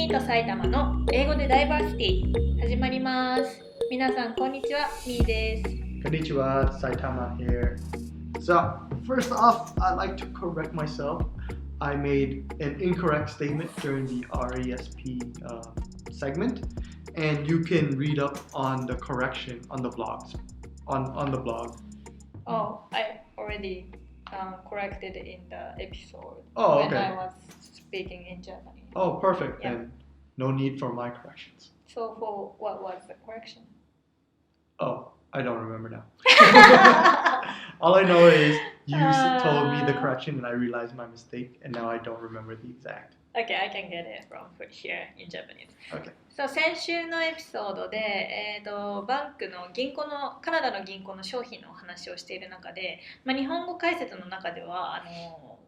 ミと埼玉の英語でダイバーシティ始まります。皆さんこんにちは、みーです。Konnichiwa, Saitama here. So, first off, I'd like to correct myself. I made an incorrect statement during the RESP segment, and you can read up on the correction on the blogs, on the blog. Oh, I already corrected in the episode Okay. when I was speaking in Japanese. Oh, perfect. Yeah. Then no need for my corrections. So for what was the correction? Oh, I don't remember now. All I know is you told me the correction and I realized my mistake, and now I don't remember the exact. Okay, I can get it from here in Japanese. Okay. 先週のエピソードで、バンクのカナダの銀行の商品のお話をしている中で、日本語解説の中では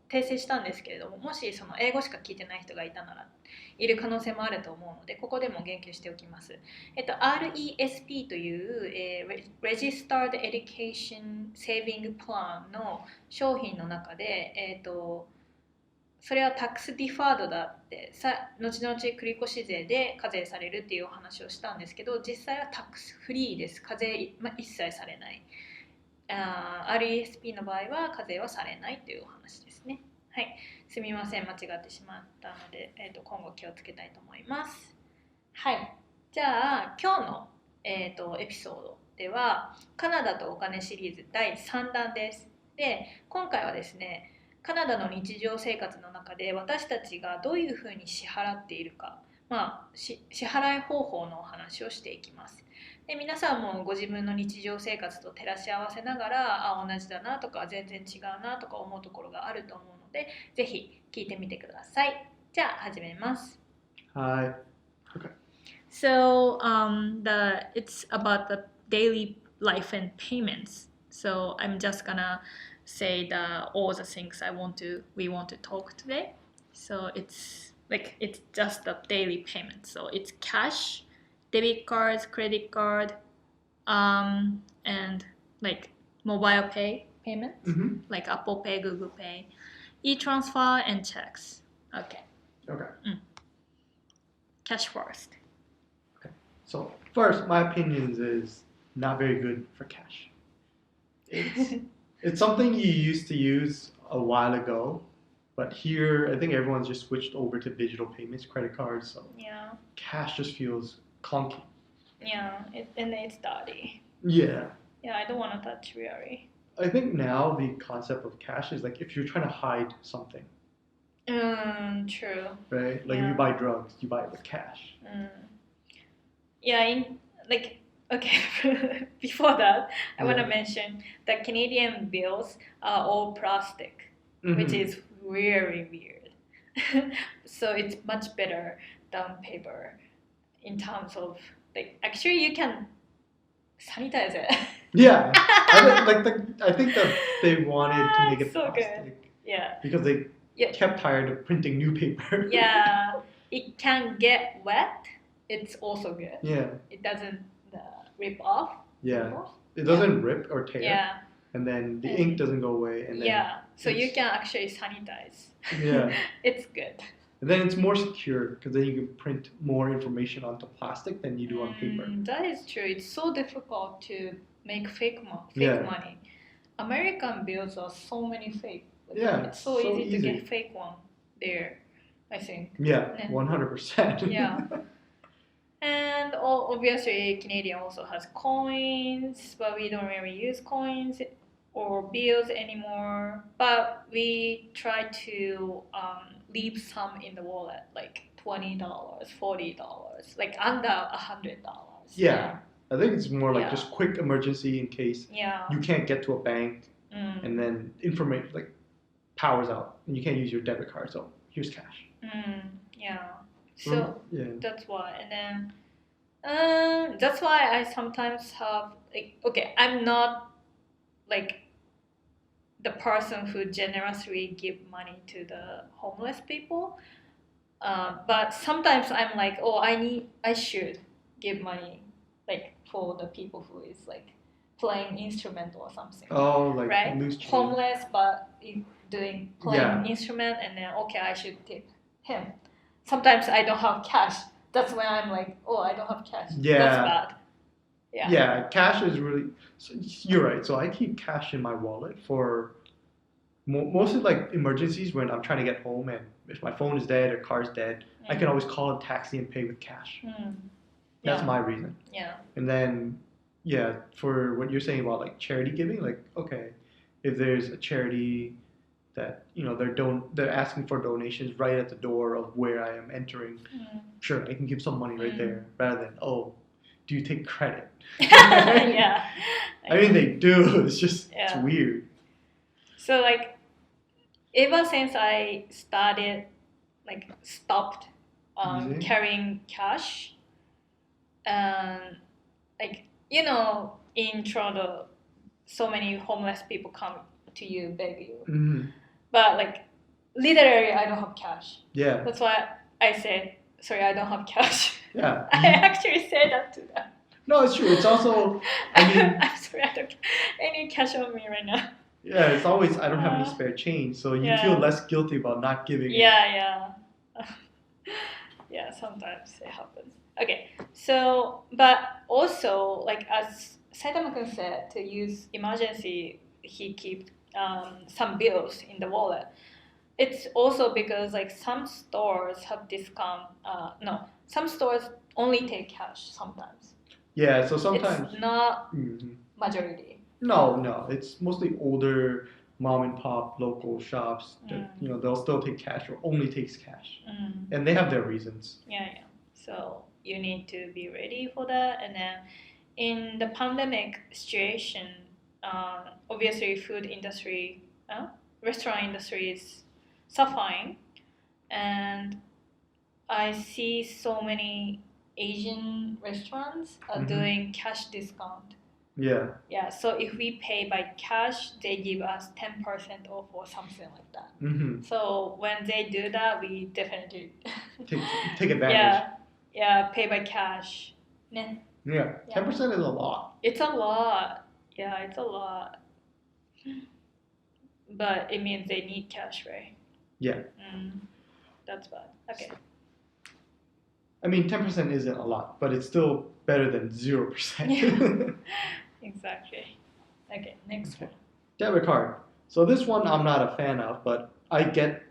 訂正したんですけれども、もしその英語しか聞いてない人がいる可能性もあると思うので、ここでも言及しておきます。RESP という、Registered Education Saving Plan の商品の中で、それはタックスディファードだって後々繰越税で課税されるっていうお話をしたんですけど、実際はタックスフリーです。課税、一切されない。RESP の場合は課税はされないというお話ですね。はい、すみません、間違ってしまったので、今後気をつけたいと思います。はい、じゃあ今日の、エピソードではカナダとお金シリーズ第3弾です。で、今回はですね、カナダの日常生活の中で私たちがどういうふうに支払っているか、支払い方法のお話をしていきます。で、皆さんもご自分の日常生活と照らし合わせながら、同じだなとか全然違うなとか思うところがあると思うので、ぜひ聞いてみてください。じゃあ始めます。Hi. Okay. So, it's about the daily life and payments. So I'm just gonna say all the things we want to talk today. So it's just the daily payment. So it's cash, debit cards, credit card, and like mobile pay payments, like Apple Pay, Google Pay, e-transfer, and checks. Okay. Cash first. Okay. So first, my opinion is not very good for cash. It's something you used to use a while ago, but here I think everyone's just switched over to digital payments, credit cards, so Yeah. cash just feels clunky. Yeah, and it's dirty. Yeah. Yeah, I don't want to touch really. I think now the concept of cash is like if you're trying to hide something, True. right? Like Yeah. if you buy drugs, you buy it with cash. Yeah, okay, before that, I want to mention that Canadian bills are all plastic, which is very weird. So it's much better than paper in terms of, actually you can sanitize it. Yeah. I think that they wanted to make it so plastic. Good. Yeah. Because they kept tired of printing new paper. Yeah, it can get wet. It's also good. Yeah. It doesn't rip off. Yeah. It doesn't rip or tear. Yeah. And then the ink doesn't go away. And then so you can actually sanitize. Yeah. It's good. And then it's more secure because then you can print more information onto plastic than you do on paper. That is true. It's so difficult to make fake money. American bills are so many fake. It's so easy to get fake one there, I think. Yeah, 100%. Yeah. And obviously Canadian also has coins, but we don't really use coins or bills anymore. But we try to leave some in the wallet, like $20, $40, like under $100. Yeah. I think it's more like just quick emergency in case you can't get to a bank and then information like powers out and you can't use your debit card. So here's cash. So that's why, and then that's why I sometimes have I'm not like the person who generously give money to the homeless people, but sometimes I'm like, I should give money like for the people who is like playing instrument or something. Oh, like right? loose change. Homeless but playing instrument, and then I should tip him. sometimes I don't have cash. That's when I'm like, oh, I don't have cash. Yeah. That's bad. Yeah, cash is really. So you're right. So I keep cash in my wallet for mostly like emergencies when I'm trying to get home and if my phone is dead or car's dead, I can always call a taxi and pay with cash. That's my reason. Yeah. And then, yeah, for what you're saying about like charity giving, like okay, if there's a charity that they're asking for donations right at the door of where I am entering, sure, I can give some money right there rather than do you take credit? Yeah. I mean they do. It's just it's weird. So like ever since I stopped carrying cash, like in Toronto, so many homeless people come to you, beg you. But like literally, I don't have cash. Yeah. That's why I said, sorry, I don't have cash. Yeah. I actually said that to them. No, it's true. It's also, I mean, I'm sorry, I don't have any cash on me right now. Yeah, it's always I don't have any spare change, so you feel less guilty about not giving. Yeah. Yeah, sometimes it happens. Okay, so but also like as Saitama-kun said, to use emergency, he keeps some bills in the wallet. It's also because like some stores have discount. No, some stores only take cash sometimes. Yeah, so sometimes it's not majority. No, it's mostly older mom and pop local shops that they'll still take cash or only takes cash, and they have their reasons. Yeah. So you need to be ready for that, and then in the pandemic situation, obviously food industry, restaurant industry is suffering, and I see so many Asian restaurants are doing cash discount. Yeah, so if we pay by cash, they give us 10% off or something like that. So when they do that, we definitely take advantage. Yeah, pay by cash. Yeah, 10% is a lot. It's a lot. Yeah, it's a lot. But it means they need cash, right? Yeah. That's bad. Okay. I mean, 10% isn't a lot, but it's still better than 0%. Exactly. Okay, next one. Debit card. So this one I'm not a fan of, but I get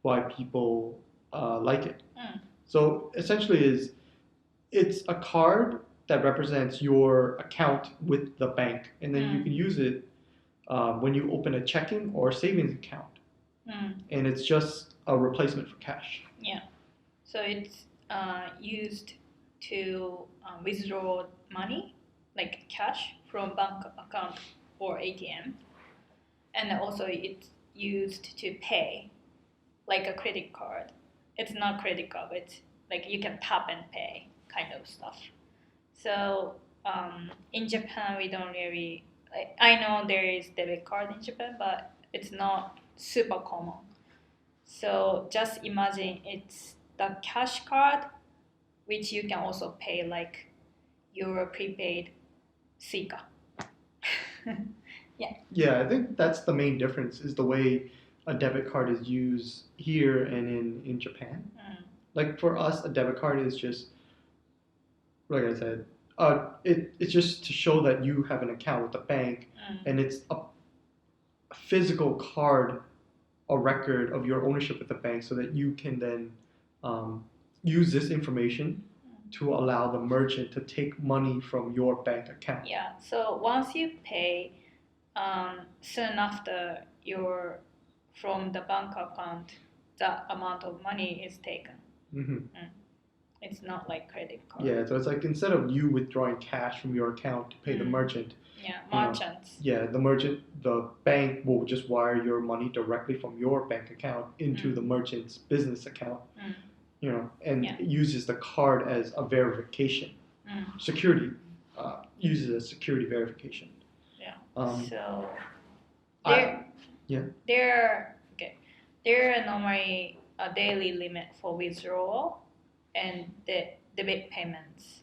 why people like it. So essentially it's a card that represents your account with the bank, and then you can use it when you open a checking or savings account. And it's just a replacement for cash. Yeah. So it's used to withdraw money, like cash, from bank account or ATM. And also it's used to pay, like a credit card. It's not credit card, but it's like you can tap and pay kind of stuff. So in Japan, we don't really... I know there is debit card in Japan, but it's not super common. So just imagine it's the cash card, which you can also pay like your prepaid Suica. Yeah, I think that's the main difference is the way a debit card is used here and in Japan. Like for us, a debit card is just, like I said, it's just to show that you have an account with the bank, and it's a physical card, a record of your ownership with the bank, so that you can then use this information to allow the merchant to take money from your bank account. Yeah, so once you pay, soon after from the bank account, the amount of money is taken. It's not like credit card. Yeah, so it's like instead of you withdrawing cash from your account to pay the merchant. Yeah, merchants. The bank will just wire your money directly from your bank account into the merchant's business account. And it uses the card as a verification. Security, uses as security verification. So there are normally a daily limit for withdrawal and the debit payments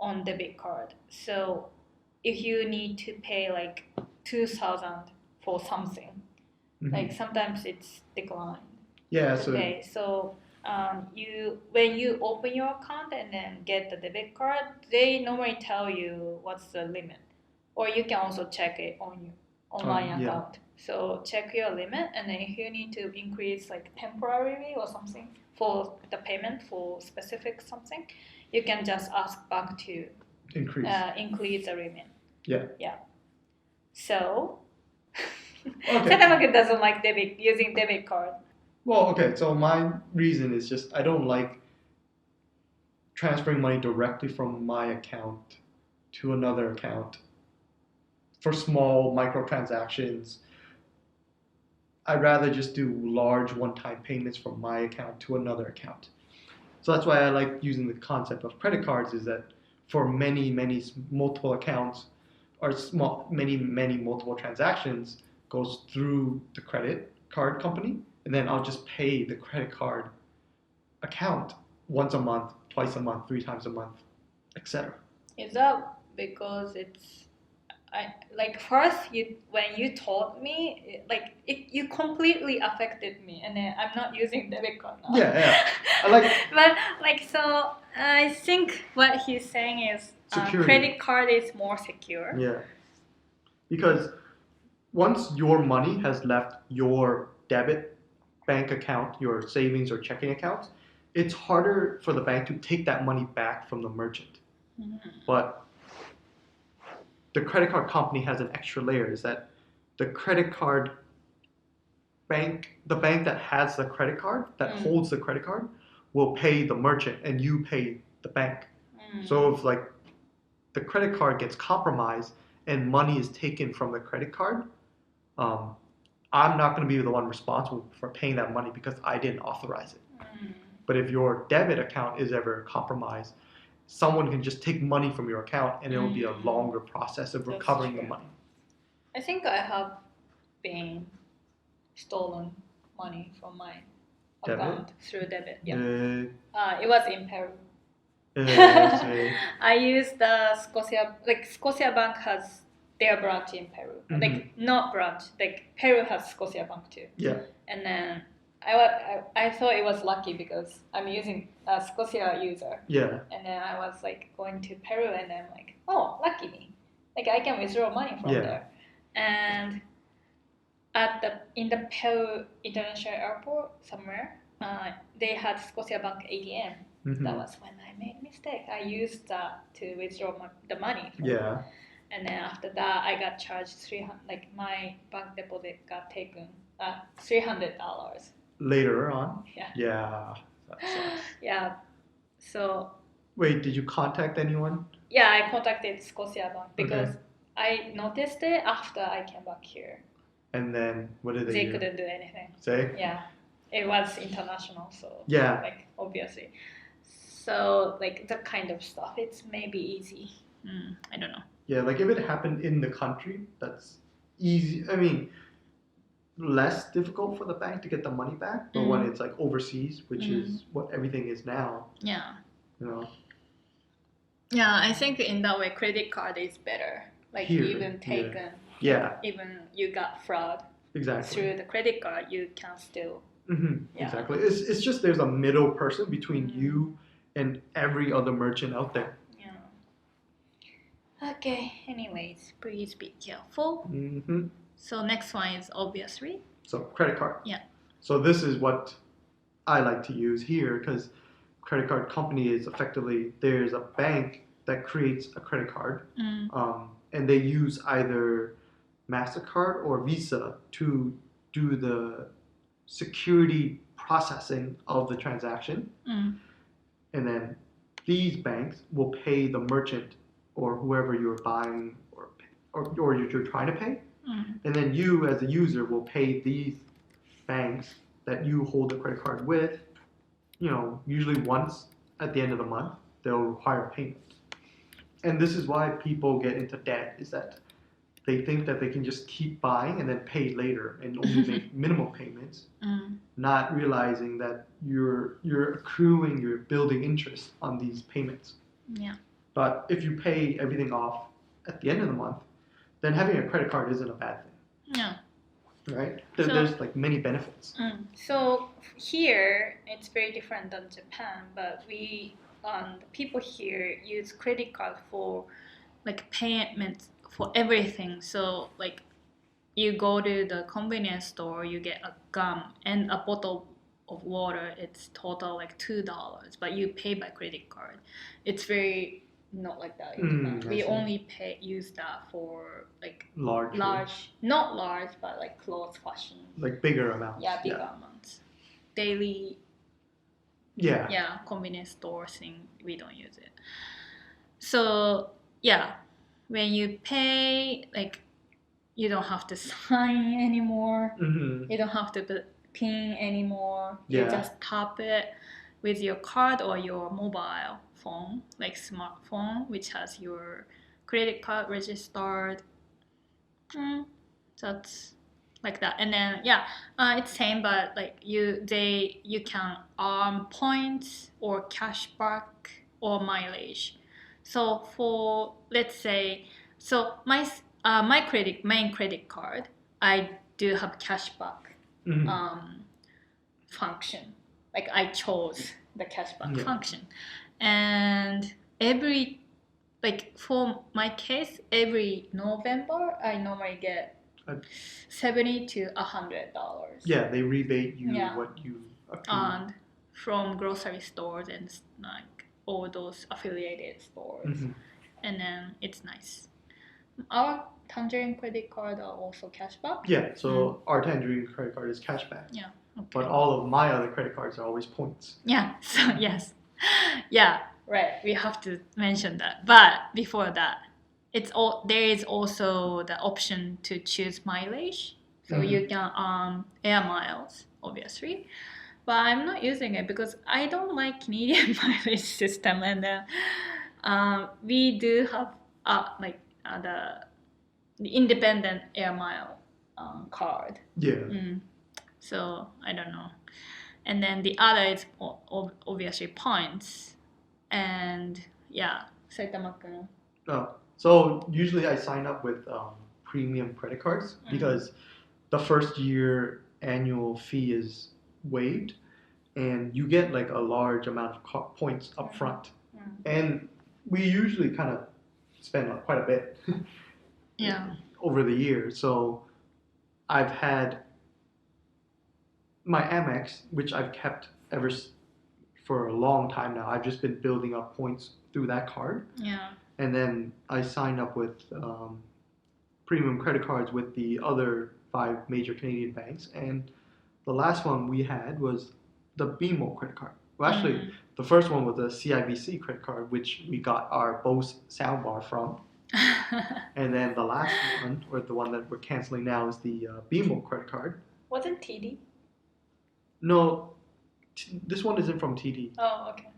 on debit card. So if you need to pay like 2,000 for something, like sometimes it's declined. Yeah, So when you open your account and then get the debit card, they normally tell you what's the limit, or you can also check it on your online yeah. account. So check your limit, and then if you need to increase like temporarily or something for the payment for specific something, you can just ask bank to increase the limit. Yeah. So Okay. Satama doesn't like using debit card. Well, okay, so my reason is just I don't like transferring money directly from my account to another account for small microtransactions. I'd rather just do large one-time payments from my account to another account. So that's why I like using the concept of credit cards, is that for many multiple accounts or many multiple transactions goes through the credit card company, and then I'll just pay the credit card account once a month, twice a month, 3 times a month, etc. Is that because first when you told me, you completely affected me, and then I'm not using debit card now. Yeah. So I think what he's saying is credit card is more secure. Yeah, because once your money has left your debit bank account, your savings or checking accounts, it's harder for the bank to take that money back from the merchant. But the credit card company has an extra layer, is that the credit card bank, the bank that has the credit card, that holds the credit card, will pay the merchant and you pay the bank. So if like the credit card gets compromised and money is taken from the credit card, I'm not going to be the one responsible for paying that money because I didn't authorize it. But if your debit account is ever compromised, someone can just take money from your account and it will be a longer process of recovering the money. I think I have been stolen money from my account through debit. Yeah. It was in Peru. I used the Scotia Bank has their branch in Peru. Not branch, Peru has Scotia Bank too. Yeah. And then I thought it was lucky because I'm using a Scotia user. Yeah. And then I was going to Peru, and then oh, lucky me. I can withdraw money from there. And in the Peru International Airport somewhere, they had Scotia Bank ATM. That was when I made a mistake. I used that to withdraw the money from them. And then after that, I got charged my bank deposit got taken $300. Later on? Yeah. Yeah. That sucks. Yeah. So. Wait, did you contact anyone? Yeah, I contacted Scotia Bank because I noticed it after I came back here. And then what did they do? They couldn't do anything. Say? Yeah. It was international, so. Yeah. Obviously. So, that kind of stuff, it's maybe easy. I don't know. Yeah, if it happened in the country, that's easy. I mean, less difficult for the bank to get the money back. But when it's overseas, which is what everything is now. Yeah. You know. Yeah, I think in that way, credit card is better. Here, even taken. Yeah. Even you got fraud. Exactly. Through the credit card, you can still. Yeah. Exactly. It's just there's a middle person between you and every other merchant out there. Yeah. Okay. Anyways, please be careful. So next one is obviously. So credit card. Yeah. So this is what I like to use here, because credit card company is effectively, there's a bank that creates a credit card, and they use either MasterCard or Visa to do the security processing of the transaction. And then these banks will pay the merchant or whoever you're buying or you're trying to pay. And then you as a user will pay these banks that you hold the credit card with, usually once at the end of the month, they'll require payment. And this is why people get into debt, is that they think that they can just keep buying and then pay later and only make minimal payments, not realizing that you're accruing, you're building interest on these payments. Yeah. But if you pay everything off at the end of the month, then having a credit card isn't a bad thing. Yeah. right? So- There's like many benefits. So here it's very different than Japan, but the people here use credit card for like payments for everything. So like you go to the convenience store, you get a gum and a bottle of water. It's total like $2, but you pay by credit card. It's very not like that in Japan. I We see. only use that for like Large, not large, but like clothes, fashion. like bigger amounts. Yeah, bigger amounts. Daily, Yeah. convenience store thing, we don't use it. So, yeah, when you pay, like, you don't have to sign anymore. Mm-hmm. You don't have to put PIN anymore. You Yeah. just tap it with your card or your mobile phone, like smartphone, which has your credit card registered. That's like that. And then it's same, but like you can earn points or cashback or mileage. So for let's say, so my main credit card, I do have cashback function. Like I chose the cashback function, and for my case, every November I normally get $70 to $100. Yeah, they rebate you what you accrue. And from grocery stores and like all those affiliated stores, and then it's nice. Our Tangerine credit card are also cashback. Yeah, so our Tangerine credit card is cashback. Yeah. Okay. But all of my other credit cards are always points. Yeah. So yes. Yeah. Right. We have to mention that. But before that, there is also the option to choose mileage. So you can air miles, obviously. But I'm not using it because I don't like Canadian mileage system, and we do have the independent air mile card. Yeah. So I don't know. And then the other is obviously points. And Saitama-kun. Oh, so usually I sign up with premium credit cards because the first year annual fee is waived, and you get like a large amount of points up front. And we usually kind of spend quite a bit over the year. So I've had my Amex, which I've kept for a long time now. I've just been building up points through that card. Yeah. And then I signed up with premium credit cards with the other 5 major Canadian banks. And the last one we had was the BMO credit card. Well, actually, the first one was the CIBC credit card, which we got our Bose soundbar from. And then the last one, or the one that we're canceling now, is the BMO credit card. Wasn't TD? No, this one isn't from TD. Oh, okay.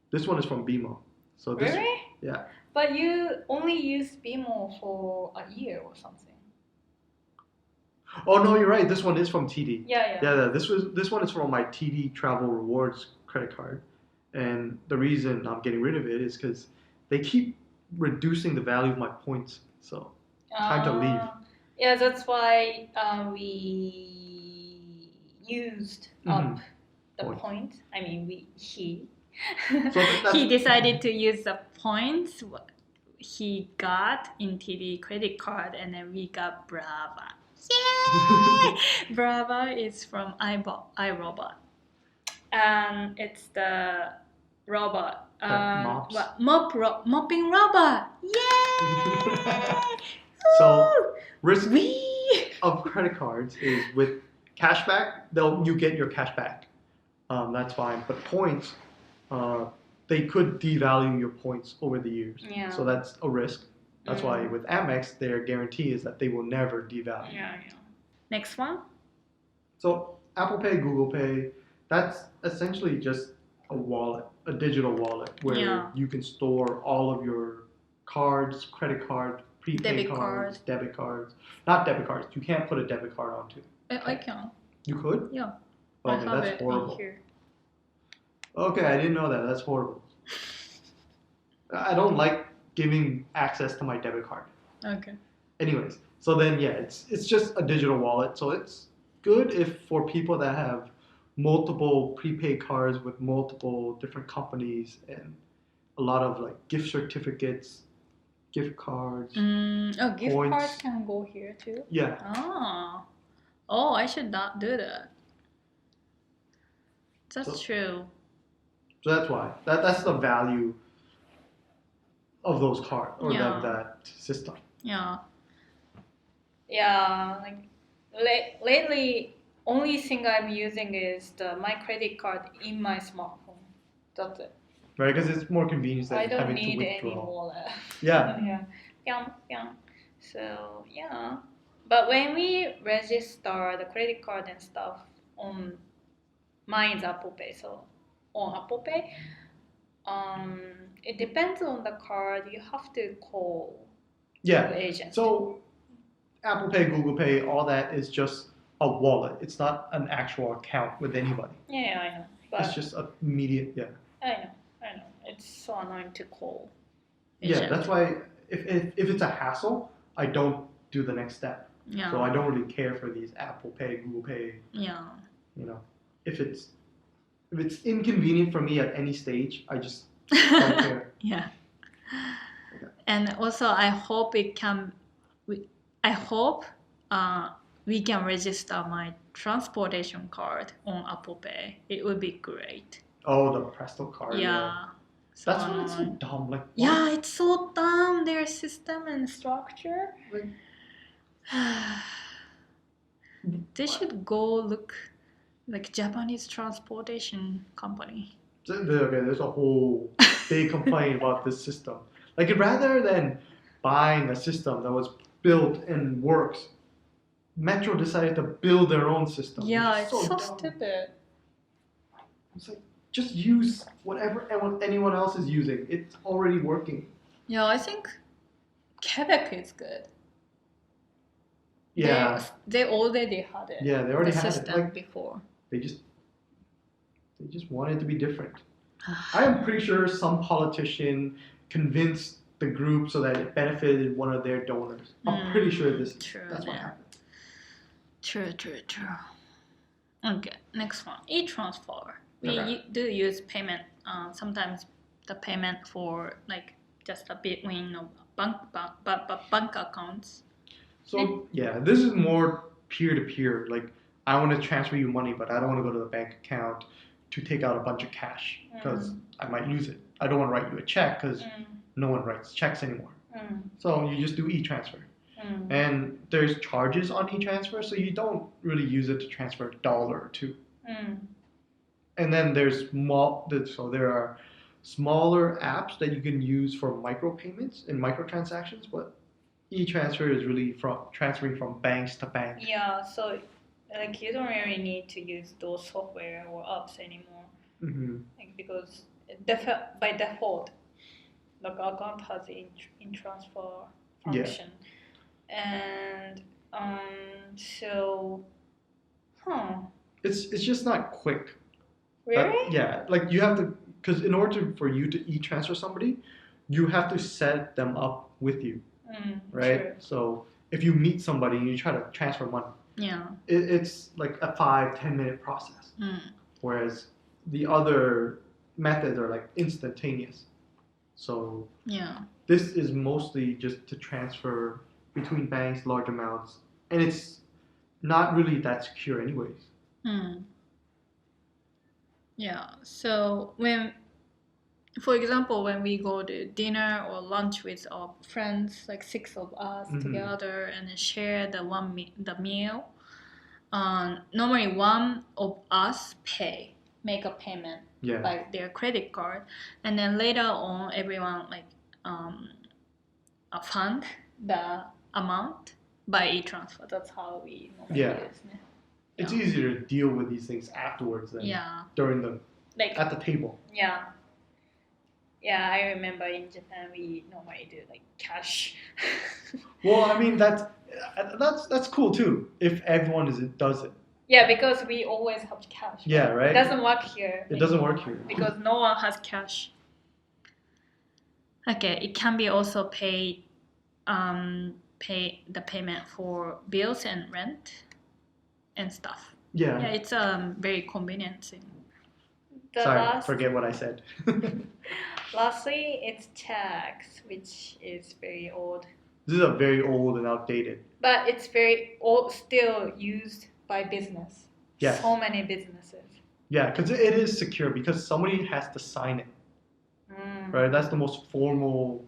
This one is from BMO. So this, really? Yeah. But you only used BMO for a year or something. Oh no, you're right. This one is from TD. Yeah. Yeah. This one is from my TD Travel Rewards credit card, and the reason I'm getting rid of it is because they keep reducing the value of my points. So time to leave. Yeah, that's why we used up the points. I mean, he decided to use the points he got in TD credit card, and then we got Brava. Yay! Brava is from iRobot, and it's the robot. Mopping robot. Yay! So risk of credit cards is with cashback. You get your cash back. That's fine. But points, they could devalue your points over the years. Yeah. So that's a risk. That's why with Amex, their guarantee is that they will never devalue. Yeah. Next one. So Apple Pay, Google Pay, that's essentially just a wallet, a digital wallet, where you can store all of your cards, credit cards, prepaid cards, debit cards. Not debit cards. You can't put a debit card onto. I can. You could? Yeah. Okay, that's horrible. Okay, I didn't know that. That's horrible. I don't like giving access to my debit card. Okay. Anyways, so then yeah, it's just a digital wallet. So it's good if for people that have multiple prepaid cards with multiple different companies and a lot of like gift certificates, gift cards. Gift points. cards can go here too. Yeah. Oh, I should not do that. That's true. So that's why that's the value of those cards or that system. Yeah. Like lately, only thing I'm using is my credit card in my smartphone. That's it. Right, because it's more convenient than I don't having need to withdraw. any wallet. Yeah. Yeah. So yeah, but when we register the credit card and stuff on mine's Apple Pay, so on Apple Pay, it depends on the card. You have to call the agent. So Apple Pay, Google Pay, all that is just a wallet. It's not an actual account with anybody. Yeah, I know. But it's just immediate. Yeah. I know. It's so annoying to call. Yeah, that's why if it's a hassle, I don't do the next step. Yeah. So I don't really care for these Apple Pay, Google Pay. Yeah. You know, if it's inconvenient for me at any stage, I just don't care. Yeah. Okay. And also, I hope we can register my transportation card on Apple Pay. It would be great. Oh, the Presto card. Yeah. So that's why it's so dumb. Like, yeah, it's so dumb. Their system and structure. Like, they should go look like Japanese transportation company. Okay, there's a whole big complaint about this system. Like, rather than buying a system that was built and works, Metro decided to build their own system. Yeah, it's so stupid. It's like, just use whatever anyone else is using. It's already working. Yeah, I think Quebec is good. Yeah. They already had it. Yeah, they already had system it. Like, before. They just wanted it to be different. I am pretty sure some politician convinced the group so that it benefited one of their donors. I'm pretty sure that's what happened. True. Okay, next one. E-transfer. We do use payment. Sometimes the payment for like just a between of bank accounts. So this is more peer-to-peer. Like, I want to transfer you money, but I don't want to go to the bank account to take out a bunch of cash because I might lose it. I don't want to write you a check because no one writes checks anymore. So you just do e-transfer. And there's charges on e-transfer, so you don't really use it to transfer $1 or $2. And then there are smaller apps that you can use for micropayments and microtransactions, but e-transfer is really from transferring from banks to banks. Yeah, so like you don't really need to use those software or apps anymore. Like, because by default, the account has in-transfer function. And it's just not quick. Really? Like you have to, because in order for you to e-transfer somebody, you have to set them up with you, right? True. So if you meet somebody and you try to transfer money, it's like a 5-10 minute process. Whereas the other methods are like instantaneous. So this is mostly just to transfer between banks large amounts, and it's not really that secure anyways. Yeah, so for example, when we go to dinner or lunch with our friends, like 6 of us together, and then share the meal, normally one of us make a payment by their credit card, and then later on everyone fund the amount by e-transfer. That's how we normally use it. It's easier to deal with these things afterwards than during at the table. Yeah, I remember in Japan we normally do like cash. Well, I mean that's cool too if everyone does it. Yeah, because we always have cash. Yeah, right. It doesn't work here. It doesn't work here because no one has cash. Okay, it can be also paid pay the payment for bills and rent and stuff. Yeah. Yeah, it's very convenient thing. Sorry, forget what I said. Lastly, it's checks, which is very old. This is a very old and outdated. But it's very old, still used by business. Yes. So many businesses. Yeah, because it is secure because somebody has to sign it. Right? That's the most formal.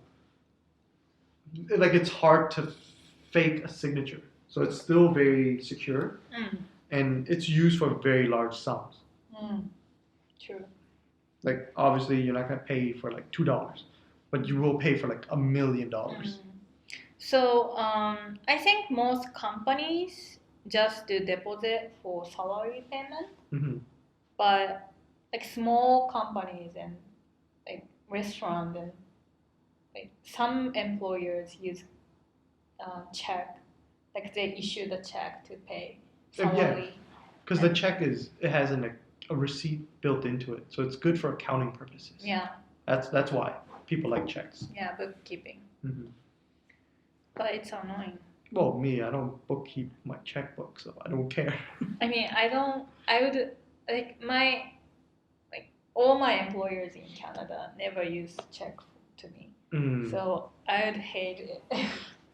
Like it's hard to fake a signature. So it's still very secure. And it's used for very large sums. True. Like obviously you're not going to pay for like $2, but you will pay for like $1 million. So I think most companies just do deposit for salary payment, but like small companies and like restaurant and like some employers use check, like they issue the check to pay salary. Because the check it has a receipt built into it, so it's good for accounting purposes. Yeah. That's why people like checks. Yeah, bookkeeping. But it's annoying. Well, me, I don't bookkeep my checkbook, so I don't care. I mean, I would all my employers in Canada never use check to me. So I would hate it if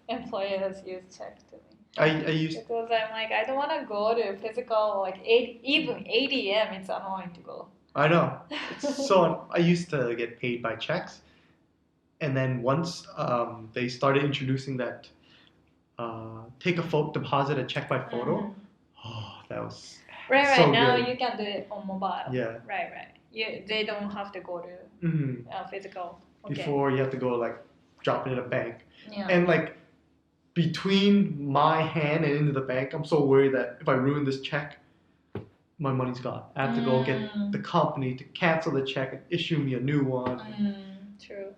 employers use check to me. I used because I'm like, I don't want to go to physical, like even ATM, it's annoying to go. I know. So I used to get paid by checks. And then once they started introducing that deposit a check by photo, that was right. so Now good. you can do it on mobile. Yeah. Right. They don't have to go to physical. Okay. Before you have to go like drop it in a bank. Yeah. And like between my hand and into the bank, I'm so worried that if I ruin this check, my money's gone. I have to go get the company to cancel the check and issue me a new one. True.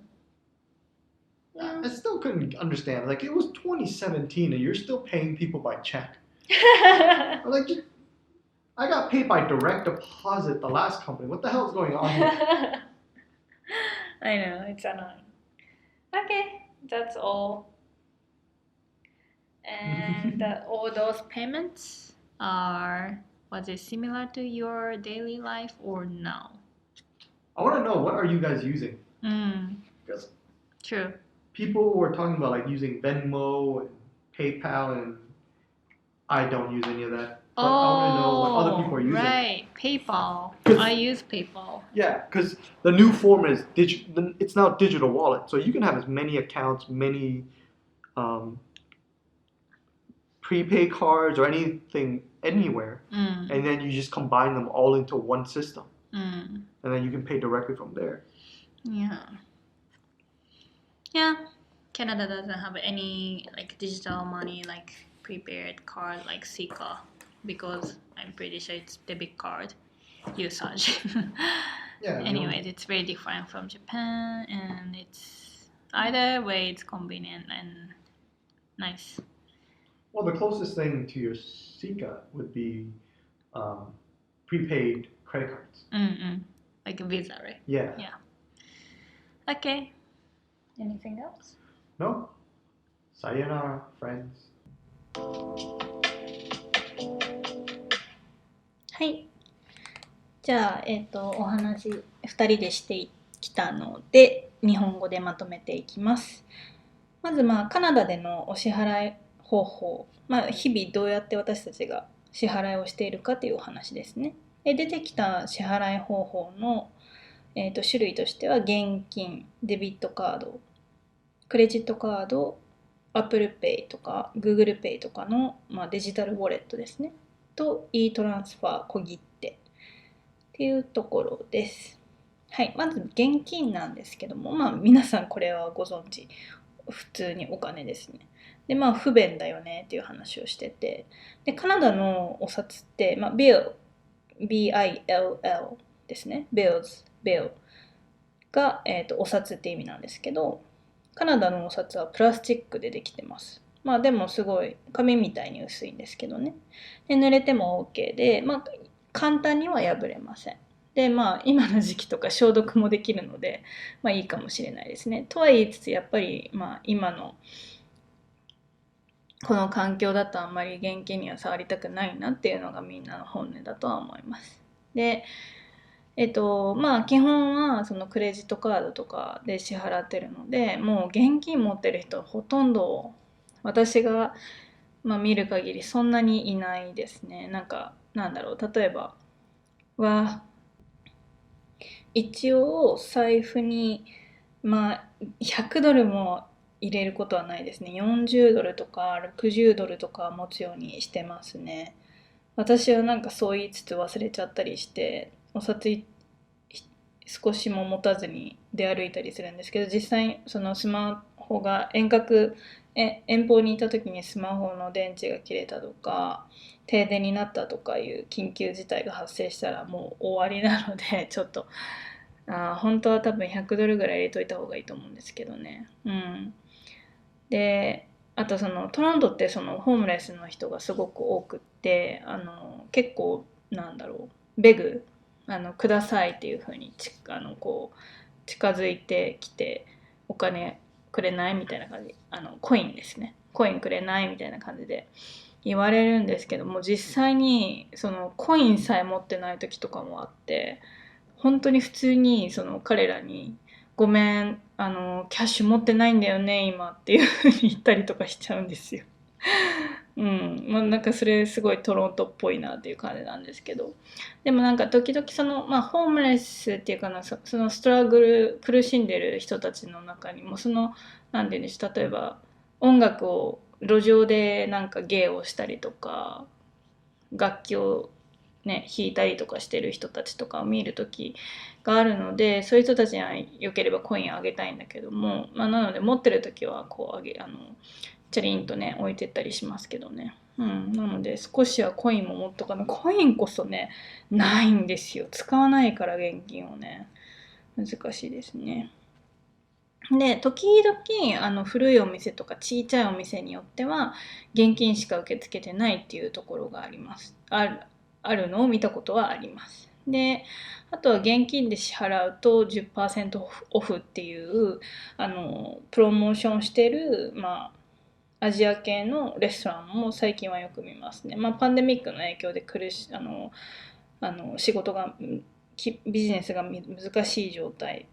I still couldn't understand. Like, it was 2017 and you're still paying people by check. I'm like, I got paid by direct deposit, the last company. What the hell is going on here? I know, it's annoying. Okay, that's all. And all those payments was it similar to your daily life or no? I want to know, what are you guys using? Because True. people were talking about like using Venmo and PayPal, and I don't use any of that. But I want to know what other people are using. Right, PayPal. I use PayPal. Yeah, because the new form is it's now digital wallet, so you can have as many accounts, many prepaid cards or anything anywhere, and then you just combine them all into one system, and then you can pay directly from there. Yeah, Canada doesn't have any like digital money like prepaid card like Sika, because I'm pretty sure it's debit card usage. Anyways, it's very different from Japan, and it's either way it's convenient and nice. Well, the closest thing to your Sika would be prepaid credit cards. Like a Visa, right? Yeah. Okay. Anything else? No. Sayonara, friends. はい。じゃあ、お話2人でしてきたので、日本語でまとめていきます。まず、カナダでのお支払い方法、日々どうやって私たちが支払いをしているかというお話ですね。で、出てきた支払い方法の、種類としては、現金、デビットカード、クレジットカード、Apple Pay とか Google Pay とかの、デジタルウォレットですね。と e トランスファー小切手っていうところです。はい、まず現金なんですけども、皆さんこれはご存知、普通にお金ですね。で、不便だよねっていう話をしてて、でカナダのお札って、bill B-I-L-L ですね。bill が、お札って意味なんですけど、カナダのお札はプラスチックでできてます。でもすごい紙みたいに薄いんですけどね。で濡れても OK で、簡単には破れません。で、今の時期とか消毒もできるので、いいかもしれないですね。とは言いつつ、やっぱり、今のこの環境だとあんまり現金には触りたくないなっていうのがみんなの本音だとは思います。で、まあ基本はそのクレジットカードとかで支払ってるので、もう現金持ってる人はほとんど私が、見る限りそんなにいないですね。例えばは一応財布に100ドルも入れることはないですね。40ドルとか60ドルとか持つようにしてますね。私はそう言いつつ忘れちゃったりして、お札少しも持たずに出歩いたりするんですけど、実際そのスマホが遠方にいた時にスマホの電池が切れたとか停電になったとかいう緊急事態が発生したらもう終わりなので、ちょっと本当は多分100ドルぐらい入れといた方がいいと思うんですけどね。で、あとそのトロントってそのホームレスの人がすごく多くって、結構ベグくださいっていう風に近づいてきて、お金くれないみたいな感じ、コインですね、コインくれないみたいな感じで言われるんですけども、実際にそのコインさえ持ってない時とかもあって、本当に普通にその彼らにごめん、キャッシュ持ってないんだよね今っていう風に言ったりとかしちゃうんですよ。それすごいトロントっぽいなっていう感じなんですけど、でも時々そのホームレスっていうかな、そのストラグル苦しんでる人たちの中にも、そのなんていうんでしょう、例えば音楽を路上で芸をしたりとか楽器をね弾いたりとかしてる人たちとかを見る時があるので、そういう人たちには良ければコインあげたいんだけども、なので持ってる時はチャリンとね置いてったりしますけどね。なので少しはコインも持っとかな。コインこそねないんですよ。使わないから現金をね。難しいですね。で、時々古いお店とか小さいお店によっては現金しか受け付けてないっていうところがあります。あるのを見たことはあります。で、あとは現金で支払うと 10% オフっていうプロモーションしてるアジア系のレストランも最近はよく見ますね。パンデミックの影響で仕事がビジネスが難しい状態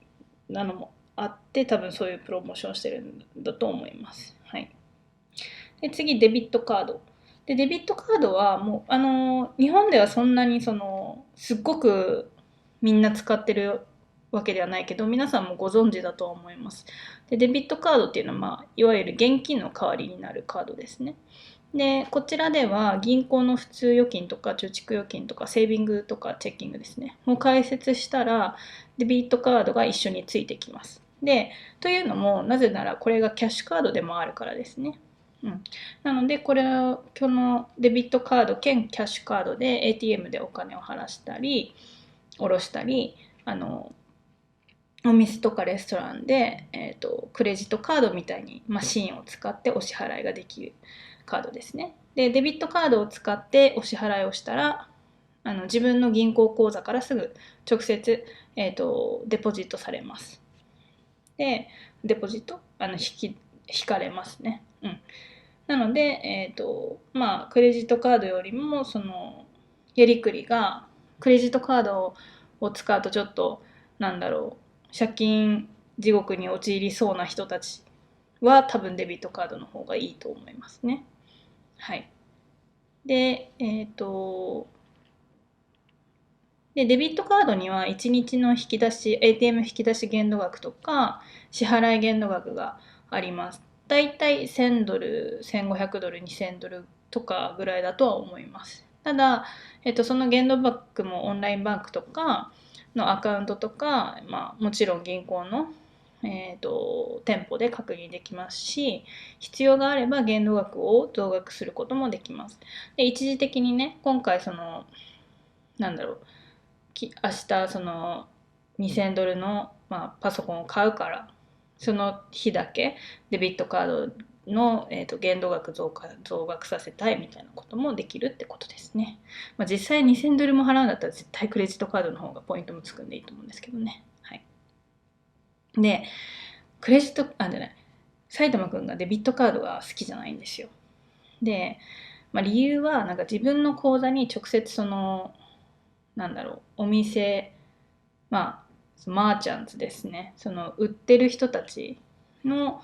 なのもあって、多分そういうプロモーションしてるんだと思います。はい。で、次デビットカード。でデビットカードはもう日本ではそんなにすっごくみんな使ってるわけではないけど、皆さんもご存知だとは思います。でデビットカードっていうのは、いわゆる現金の代わりになるカードですね。でこちらでは銀行の普通預金とか貯蓄預金とかセービングとかチェッキングですねを開設したら、デビットカードが一緒についてきます。でというのも、なぜならこれがキャッシュカードでもあるからですね。なのでこのデビットカード兼キャッシュカードで ATM でお金を払したり下ろしたり、お店とかレストランで、クレジットカードみたいにマシンを使ってお支払いができるカードですね。でデビットカードを使ってお支払いをしたら、自分の銀行口座からすぐ直接、デポジットされます。でデポジット引かれますね。なので、クレジットカードよりもそのやりくりが、クレジットカードを使うとちょっと借金地獄に陥りそうな人たちは多分デビットカードの方がいいと思いますね。はい。で、デビットカードには1日の引き出し、ATM 引き出し限度額とか支払い限度額があります。だいたい1000ドル、1500ドル、2000ドルとかぐらいだとは思います。ただ、その限度額もオンラインバンクとかのアカウントとか、もちろん銀行の、店舗で確認できますし、必要があれば限度額を増額することもできます。で一時的にね、今回明日その2000ドルの、パソコンを買うから、その日だけデビットカードの、限度額増額させたいみたいなこともできるってことですね。実際2000ドルも払うんだったら絶対クレジットカードの方がポイントもつくんでいいと思うんですけどね。はい。で埼玉くんがデビットカードが好きじゃないんですよ。で、理由はなんか自分の口座に直接お店、マーチャンツですね、売ってる人たちの、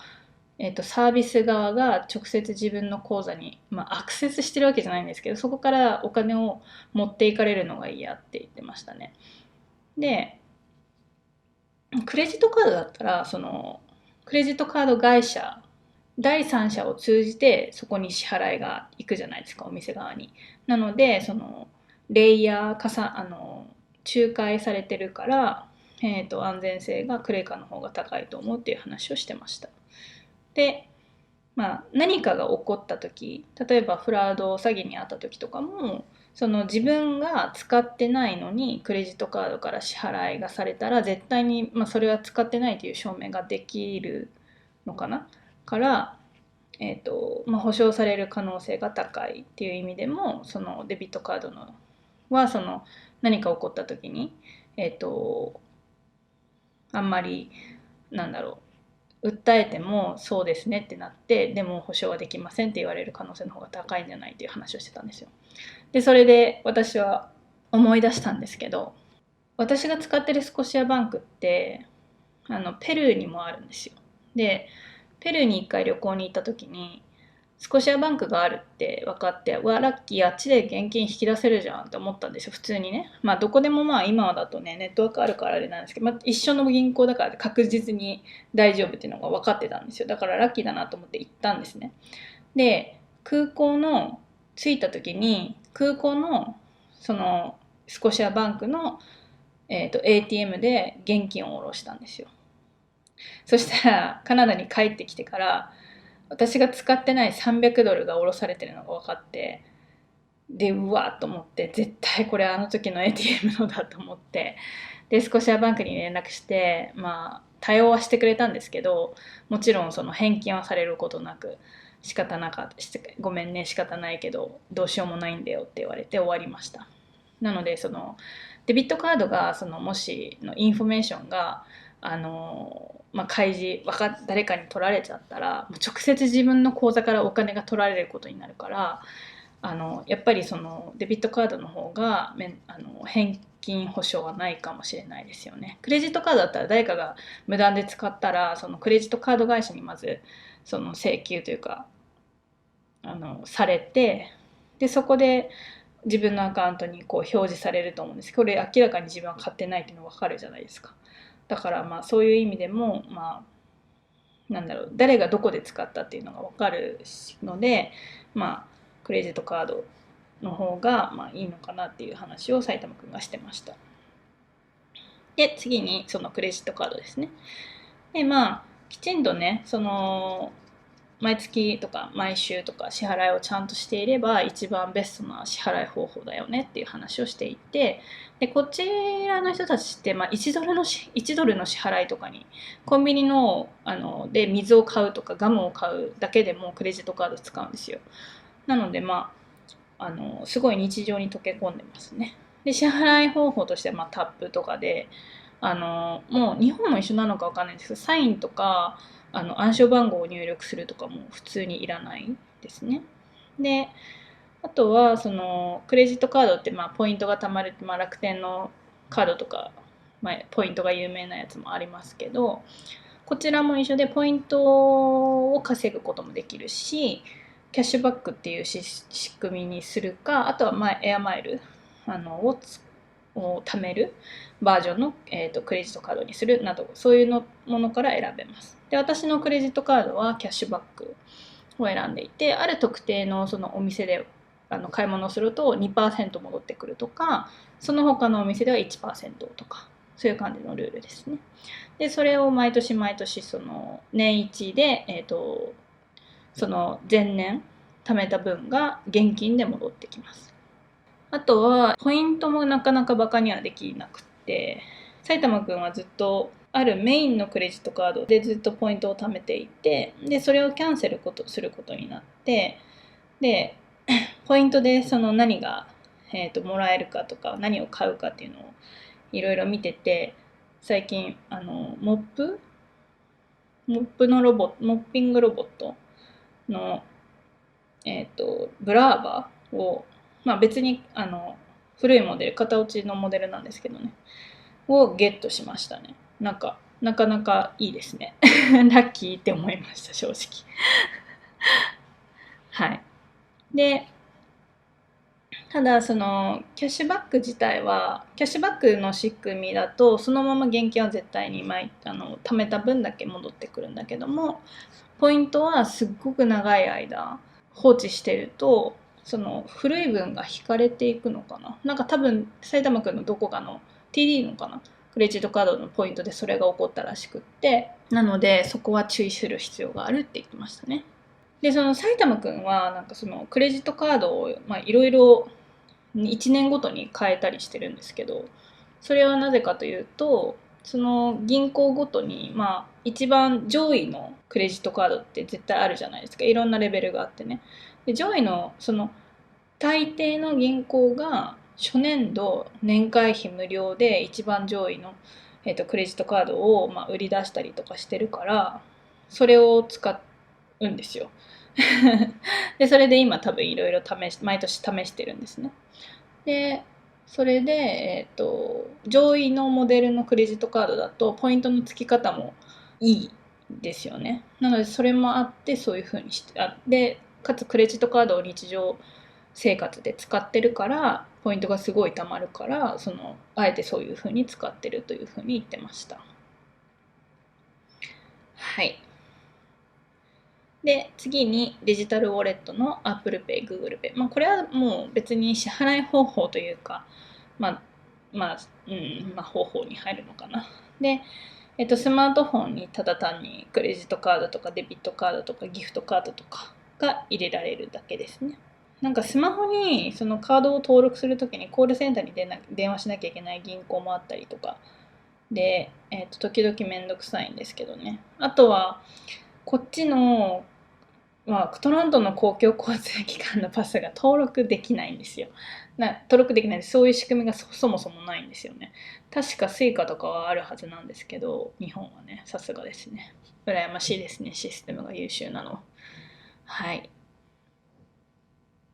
サービス側が直接自分の口座に、アクセスしてるわけじゃないんですけど、そこからお金を持っていかれるのが嫌って言ってましたね。で、クレジットカードだったらクレジットカード会社第三者を通じてそこに支払いが行くじゃないですか、お店側に。なのでレイヤー仲介されてるから、安全性がクレカの方が高いと思うっていう話をしてました。で、何かが起こった時、例えばフラード詐欺に遭った時とかも、自分が使ってないのにクレジットカードから支払いがされたら絶対に、それは使ってないという証明ができるのかなから、保証される可能性が高いっていう意味でも、デビットカードは何か起こった時に、あんまり訴えてもそうですねってなって、でも保証はできませんって言われる可能性の方が高いんじゃないっていう話をしてたんですよ。でそれで私は思い出したんですけど、私が使ってるスコシアバンクってペルーにもあるんですよ。でペルーに1回旅行に行った時にスコシアバンクがあるって分かって、ラッキー、あっちで現金引き出せるじゃんって思ったんですよ、普通にね。どこでも今だとね、ネットワークあるからあれなんですけど、一緒の銀行だから確実に大丈夫っていうのが分かってたんですよ。だからラッキーだなと思って行ったんですね。で、空港の着いた時に、空港のスコシアバンクの、ATM で現金を下ろしたんですよ。そしたらカナダに帰ってきてから私が使ってない$300が下ろされてるのが分かって、でうわっと思って、絶対これあの時の ATM のだと思って、でスコシアバンクに連絡して、対応はしてくれたんですけど、もちろん返金はされることなく、仕方なかった、ごめんね仕方ないけどどうしようもないんだよって言われて終わりました。なのでデビットカードがもしのインフォメーションが開示誰かに取られちゃったら直接自分の口座からお金が取られることになるから、やっぱりデビットカードの方が返金保証はないかもしれないですよね。クレジットカードだったら誰かが無断で使ったらクレジットカード会社にまず請求というかされて、でそこで自分のアカウントに表示されると思うんですけど、これ明らかに自分は買ってないっていうの分かるじゃないですか。だからそういう意味でも誰がどこで使ったっていうのが分かるので、クレジットカードの方がいいのかなっていう話を埼玉くんがしてました。で次にクレジットカードですね。できちんとね毎月とか毎週とか支払いをちゃんとしていれば一番ベストな支払い方法だよねっていう話をしていて、でこちらの人たちって1ドルの支払いとかにコンビニので水を買うとかガムを買うだけでもクレジットカード使うんですよ。なのですごい日常に溶け込んでますね。で支払い方法としてはタップとかでもう日本も一緒なのか分かんないんですけど、サインとか暗証番号を入力するとかも普通にいらないですね。であとはクレジットカードってポイントがたまる、楽天のカードとか、ポイントが有名なやつもありますけど、こちらも一緒でポイントを稼ぐこともできるし、キャッシュバックっていう仕組みにするか、あとはエアマイルを貯めるバージョンの、クレジットカードにするなど、そういうものから選べます。で私のクレジットカードはキャッシュバックを選んでいて、ある特定のお店で買い物をすると 2% 戻ってくるとか、その他のお店では 1% とか、そういう感じのルールですね。でそれを毎年毎年年一で、前年貯めた分が現金で戻ってきます。あとはポイントもなかなかバカにはできなくて、埼玉くんはずっとあるメインのクレジットカードでずっとポイントを貯めていて、でそれをキャンセルすることになって、でポイントで何が、もらえるかとか何を買うかっていうのをいろいろ見てて、最近モッピングロボットの、ブラーバーを、別に古いモデル、型落ちのモデルなんですけどね、をゲットしましたね。なかなかいいですね。ラッキーって思いました、正直。はい。で、ただそのキャッシュバック自体は、キャッシュバックの仕組みだとそのまま現金は絶対に貯めた分だけ戻ってくるんだけども、ポイントはすっごく長い間放置してるとその古い分が引かれていくのかな。なんか多分埼玉くんのどこかの TD のかな、クレジットカードのポイントでそれが起こったらしくって、なのでそこは注意する必要があるって言ってましたね。でその埼玉くんはなんかそのクレジットカードをいろいろ1年ごとに変えたりしてるんですけど、それはなぜかというと、その銀行ごとに一番上位のクレジットカードって絶対あるじゃないですか。いろんなレベルがあってね。で上位のその大抵の銀行が初年度年会費無料で一番上位の、クレジットカードを売り出したりとかしてるから、それを使うんですよ。でそれで今多分いろいろ毎年試してるんですね。でそれで、上位のモデルのクレジットカードだとポイントの付き方もいいですよね。なのでそれもあってそういう風にしてで、かつクレジットカードを日常生活で使ってるからポイントがすごい貯まるから、あえてそういう風に使ってるという風に言ってました。はい。で次にデジタルウォレットの Apple Pay、Google Pay、これはもう別に支払い方法というか方法に入るのかな。で、スマートフォンにただ単にクレジットカードとかデビットカードとかギフトカードとかが入れられるだけですね。なんかスマホにそのカードを登録するときにコールセンターに電話しなきゃいけない銀行もあったりとかで、時々めんどくさいんですけどね。あとはこっちの、トロントの公共交通機関のパスが登録できないんですよ。登録できないんです。そういう仕組みがそもそもないんですよね。確かスイカとかはあるはずなんですけど、日本はね、さすがですね。羨ましいですね、システムが優秀なの。はい。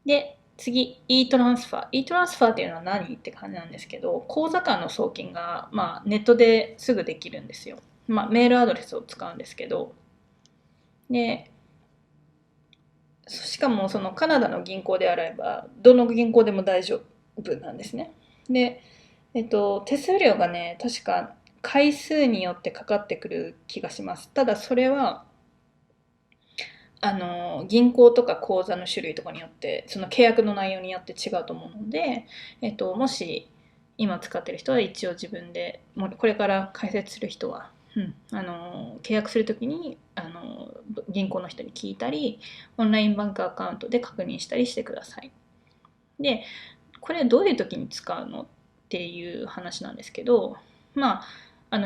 で、次、e トランスファー。e トランスファーっていうのは何って感じなんですけど、口座間の送金が、ネットですぐできるんですよ。メールアドレスを使うんですけど、で、しかもそのカナダの銀行であればどの銀行でも大丈夫なんですね。で、手数料がね、確か回数によってかかってくる気がします。ただそれは銀行とか口座の種類とかによって、その契約の内容によって違うと思うので、もし今使ってる人は一応自分で、もうこれから解説する人は契約するときに銀行の人に聞いたり、オンラインバンクアカウントで確認したりしてください。で、これどういう時に使うのっていう話なんですけど、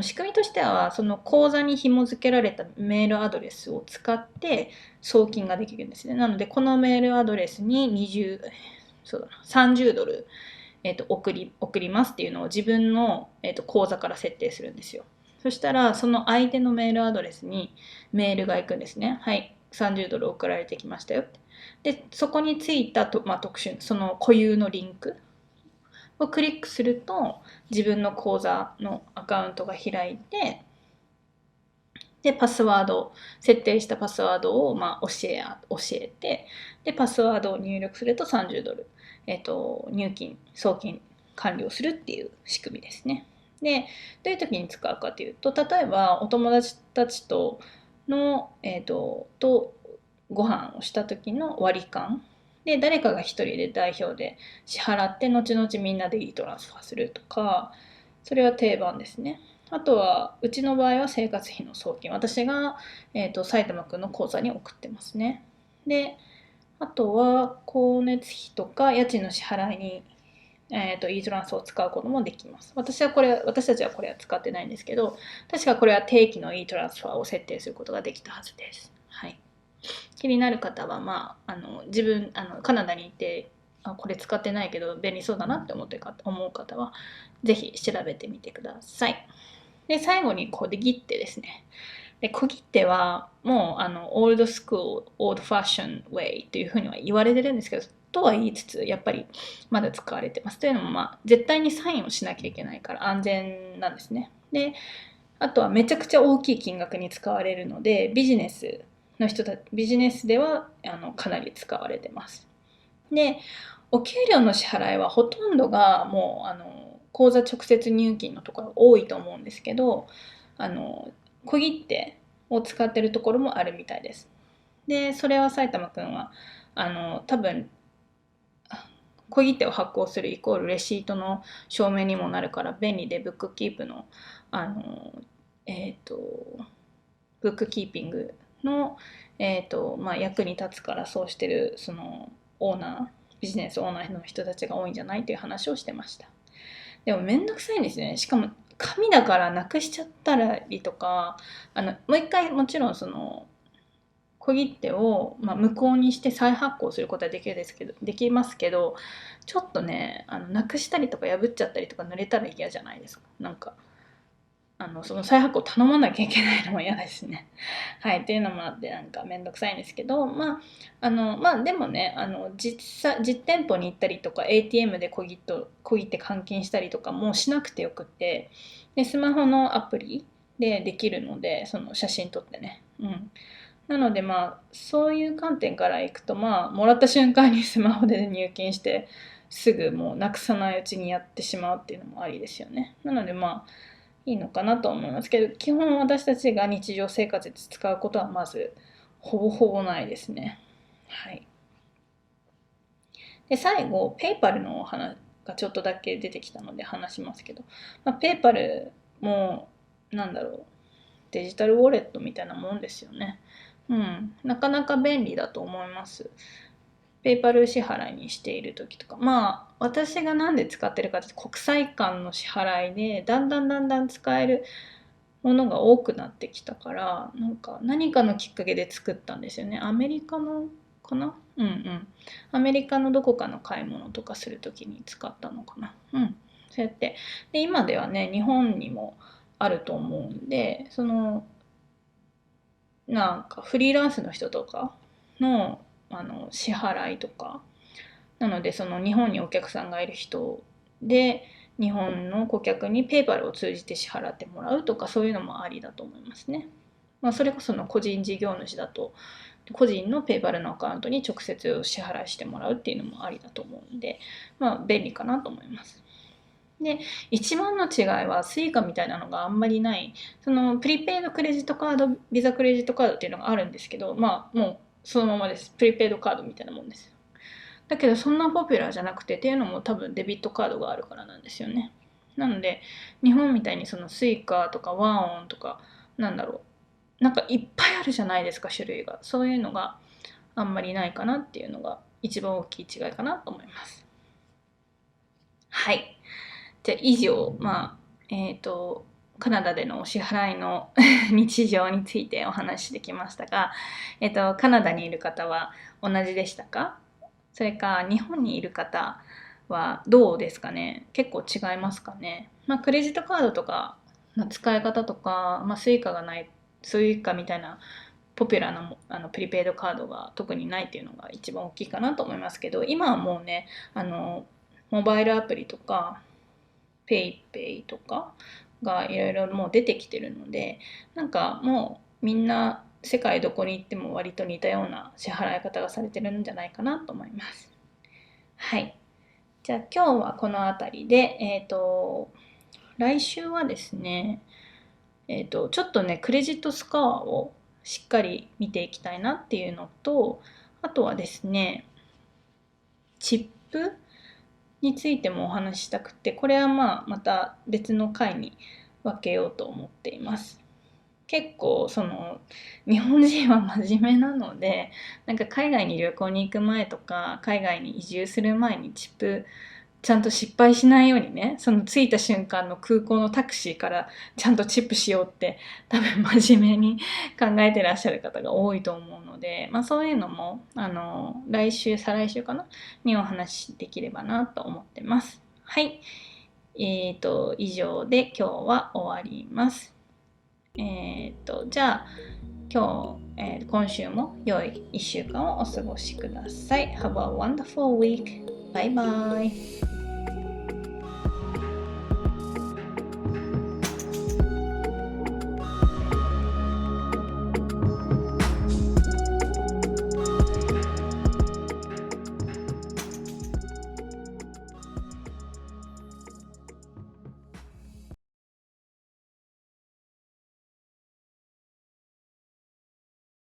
仕組みとしてはその口座に紐付けられたメールアドレスを使って送金ができるんですね。なのでこのメールアドレスに30ドル、送りますっていうのを自分の、口座から設定するんですよ。そしたらその相手のメールアドレスにメールが行くんですね。はい、30ドル送られてきましたよって。でそこについた特殊その固有のリンクをクリックすると自分の口座のアカウントが開いて、でパスワード、設定したパスワードを教えて、でパスワードを入力すると30ドル、送金完了するっていう仕組みですね。でどういう時に使うかというと、例えばお友達たちとの、ご飯をした時の割り勘で、誰かが一人で代表で支払って後々みんなでいいトランスファーするとか、それは定番ですね。あとはうちの場合は生活費の送金、私が、埼玉くんの口座に送ってますね。であとは光熱費とか家賃の支払いにe トランスを使うこともできます。私たちはこれは使ってないんですけど、確かこれは定期の e トランスファーを設定することができたはずです。はい。気になる方は、自分カナダにいてこれ使ってないけど便利そうだなって思う方はぜひ調べてみてください。で最後にコーデギってですね、で、小切手はもうオールドスクール、オールドファッションウェイというふうには言われてるんですけど、とは言いつつやっぱりまだ使われてます。というのも絶対にサインをしなきゃいけないから安全なんですね。で、あとはめちゃくちゃ大きい金額に使われるので、ビジネスではかなり使われてます。で、お給料の支払いはほとんどがもう口座直接入金のところが多いと思うんですけど、小切手を使ってるところもあるみたいです。で、それは埼玉くんは多分小切手を発行するイコールレシートの証明にもなるから便利で、ブックキープのブックキーピングの役に立つから、そうしてるそのビジネスオーナーの人たちが多いんじゃないという話をしてました。でもめんどくさいんですね。しかも紙だからなくしちゃったりとか、もう一回もちろんその小切手を、無効にして再発行することはできますけど、ちょっとね、なくしたりとか破っちゃったりとか濡れたら嫌じゃないですか。なんかその再発行頼まなきゃいけないのも嫌ですね。はい、っていうのもあってなんかめんどくさいんですけど、でもね、実店舗に行ったりとか ATM で小切手換金したりとかもしなくてよくって、でスマホのアプリでできるので、その写真撮ってね、なのでそういう観点からいくと、もらった瞬間にスマホで入金してすぐもうなくさないうちにやってしまうっていうのもありですよね。なのでいいのかなと思いますけど、基本私たちが日常生活で使うことはまずほぼほぼないですね。はい。で、最後、ペイパルの話がちょっとだけ出てきたので話しますけど、ペイパルもデジタルウォレットみたいなもんですよね。なかなか便利だと思います。ペイパル支払いにしている時とか、私がなんで使ってるかって国際間の支払いでだんだん使えるものが多くなってきたから、何かのきっかけで作ったんですよね。アメリカのかな、アメリカのどこかの買い物とかする時に使ったのかな。そうやってで今ではね、日本にもあると思うんで、そのフリーランスの人とかの支払いとかなので、その日本にお客さんがいる人で日本の顧客にペイパルを通じて支払ってもらうとか、そういうのもありだと思いますね。それこその個人事業主だと個人のペイパルのアカウントに直接支払いしてもらうっていうのもありだと思うんで、便利かなと思います。で、一番の違いはスイカみたいなのがあんまりない、そのプリペイドクレジットカード、ビザクレジットカードっていうのがあるんですけど、もうそのままです。プリペイドカードみたいなもんです。だけどそんなポピュラーじゃなくて、っていうのも多分デビットカードがあるからなんですよね。なので日本みたいにそのスイカとかワンオンとかいっぱいあるじゃないですか、種類が。そういうのがあんまりないかなっていうのが一番大きい違いかなと思います。はい。じゃあ以上、カナダでのお支払いの日常についてお話しできましたが、カナダにいる方は同じでしたか？それか日本にいる方はどうですかね？結構違いますかね？クレジットカードとかの使い方とか、スイカみたいなポピュラーなプリペイドカードが特にないっていうのが一番大きいかなと思いますけど、今はもうね、モバイルアプリとかペイペイとかがいろいろもう出てきてるので、もうみんな世界どこに行っても割と似たような支払い方がされてるんじゃないかなと思います。はい。じゃあ今日はこの辺りで、来週はですね、ちょっとね、クレジットスコアをしっかり見ていきたいなっていうのと、あとはですね、チップについてもお話ししたくて、これはまた別の回に分けようと思っています。結構日本人は真面目なので、海外に旅行に行く前とか海外に移住する前にチップちゃんと失敗しないようにね、その着いた瞬間の空港のタクシーからちゃんとチップしようって多分真面目に考えてらっしゃる方が多いと思うので、そういうのも再来週かなにお話しできればなと思ってます。はい。以上で今日は終わります。じゃあ今週も良い1週間をお過ごしください。Have a wonderful week. Bye bye.